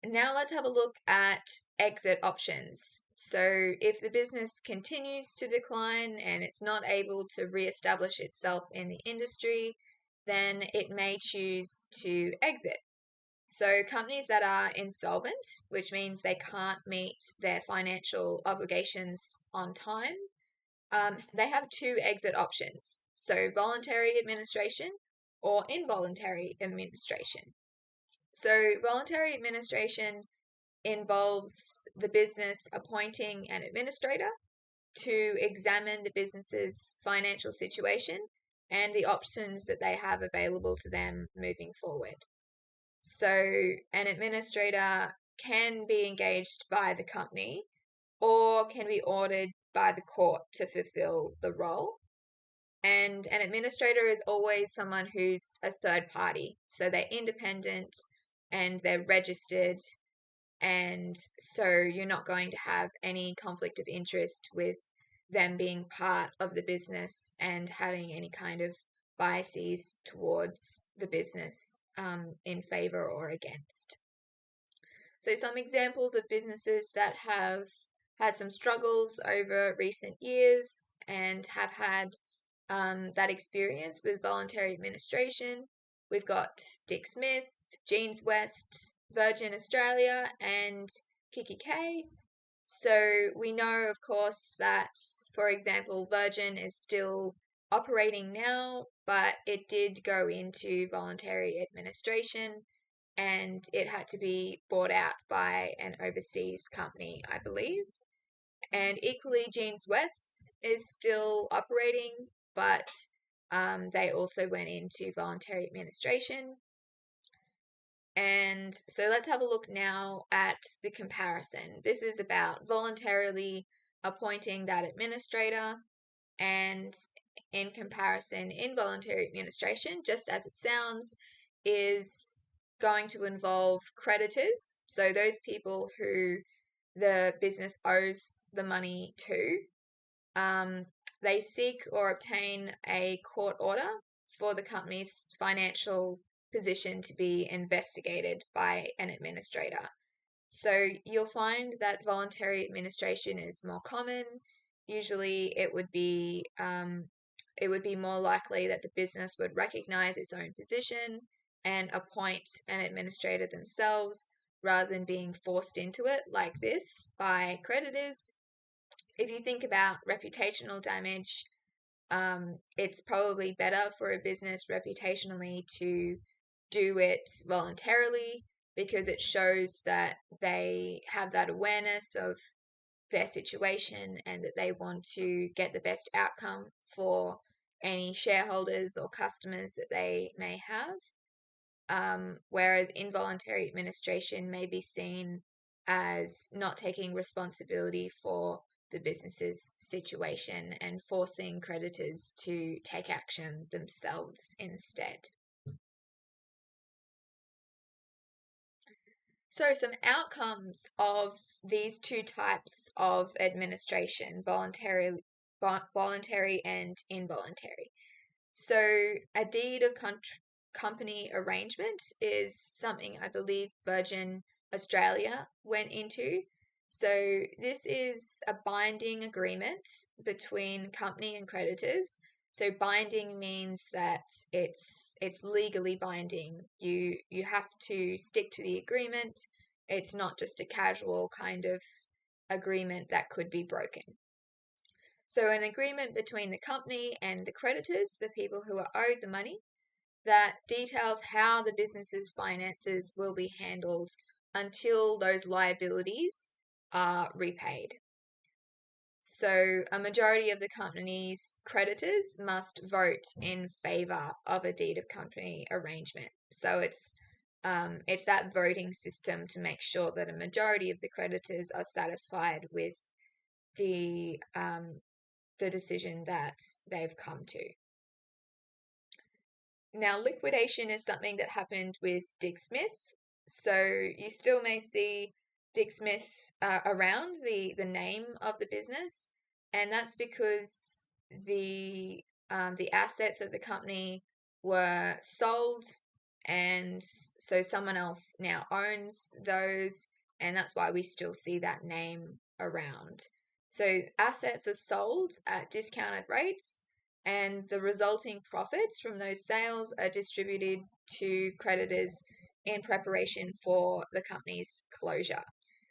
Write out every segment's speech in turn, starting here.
Now let's have a look at exit options. So if the business continues to decline and it's not able to reestablish itself in the industry, then it may choose to exit. So companies that are insolvent, which means they can't meet their financial obligations on time, they have two exit options. So voluntary administration or involuntary administration. So voluntary administration involves the business appointing an administrator to examine the business's financial situation and the options that they have available to them moving forward. So, an administrator can be engaged by the company or can be ordered by the court to fulfill the role. And an administrator is always someone who's a third party. So, they're independent and they're registered, and so you're not going to have any conflict of interest with them being part of the business and having any kind of biases towards the business in favor or against. So, some examples of businesses that have had some struggles over recent years and have had that experience with voluntary administration. We've got Dick Smith, Jeans West, Virgin Australia, and Kikki.K. So we know, of course, that, for example, Virgin is still operating now, but it did go into voluntary administration and it had to be bought out by an overseas company, I believe. And equally, Jeans West is still operating, but they also went into voluntary administration. And so let's have a look now at the comparison. This is about voluntarily appointing that administrator, and in comparison, involuntary administration, just as it sounds, is going to involve creditors. So those people who the business owes the money to. They seek or obtain a court order for the company's financial position to be investigated by an administrator. So you'll find that voluntary administration is more common. Usually, it would be more likely that the business would recognize its own position and appoint an administrator themselves rather than being forced into it like this by creditors. If you think about reputational damage, it's probably better for a business reputationally to do it voluntarily because it shows that they have that awareness of their situation and that they want to get the best outcome for any shareholders or customers that they may have. Whereas involuntary administration may be seen as not taking responsibility for the business's situation and forcing creditors to take action themselves instead. So, some outcomes of these two types of administration, voluntary and involuntary. So, a deed of company arrangement is something I believe Virgin Australia went into. So, this is a binding agreement between company and creditors. So, binding means that it's legally binding. You have to stick to the agreement. It's not just a casual kind of agreement that could be broken. So, an agreement between the company and the creditors, the people who are owed the money, that details how the business's finances will be handled until those liabilities are repaid. So, a majority of the company's creditors must vote in favor of a deed of company arrangement. So, it's that voting system to make sure that a majority of the creditors are satisfied with the decision that they've come to. Now, liquidation is something that happened with Dick Smith. So you still may see Dick Smith around the name of the business, and that's because the assets of the company were sold and so someone else now owns those, and that's why we still see that name around. So assets are sold at discounted rates, and the resulting profits from those sales are distributed to creditors in preparation for the company's closure.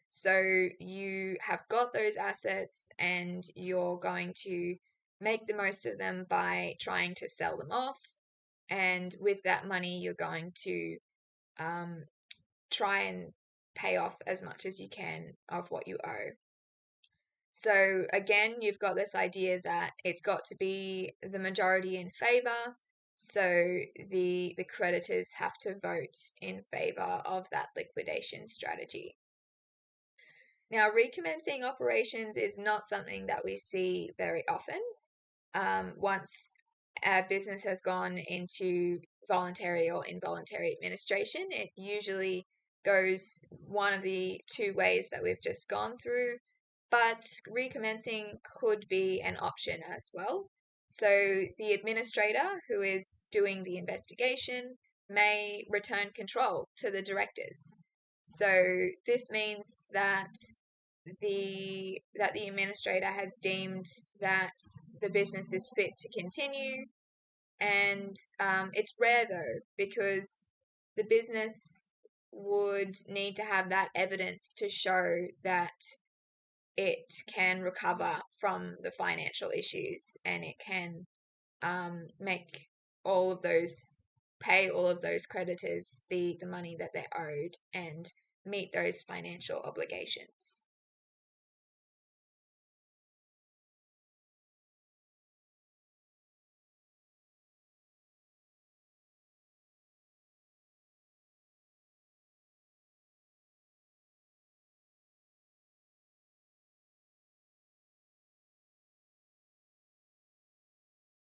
So you have got those assets and you're going to make the most of them by trying to sell them off. And with that money, you're going to um, try and pay off as much as you can of what you owe. So again, you've got this idea that it's got to be the majority in favor. So the creditors have to vote in favor of that liquidation strategy. Now, recommencing operations is not something that we see very often. Once a business has gone into voluntary or involuntary administration, it usually goes one of the two ways that we've just gone through, but recommencing could be an option as well. So the administrator who is doing the investigation may return control to the directors. So this means that the administrator has deemed that the business is fit to continue, and it's rare though because the business would need to have that evidence to show that it can recover from the financial issues and it can make all of those pay all of those creditors the money that they're owed and meet those financial obligations.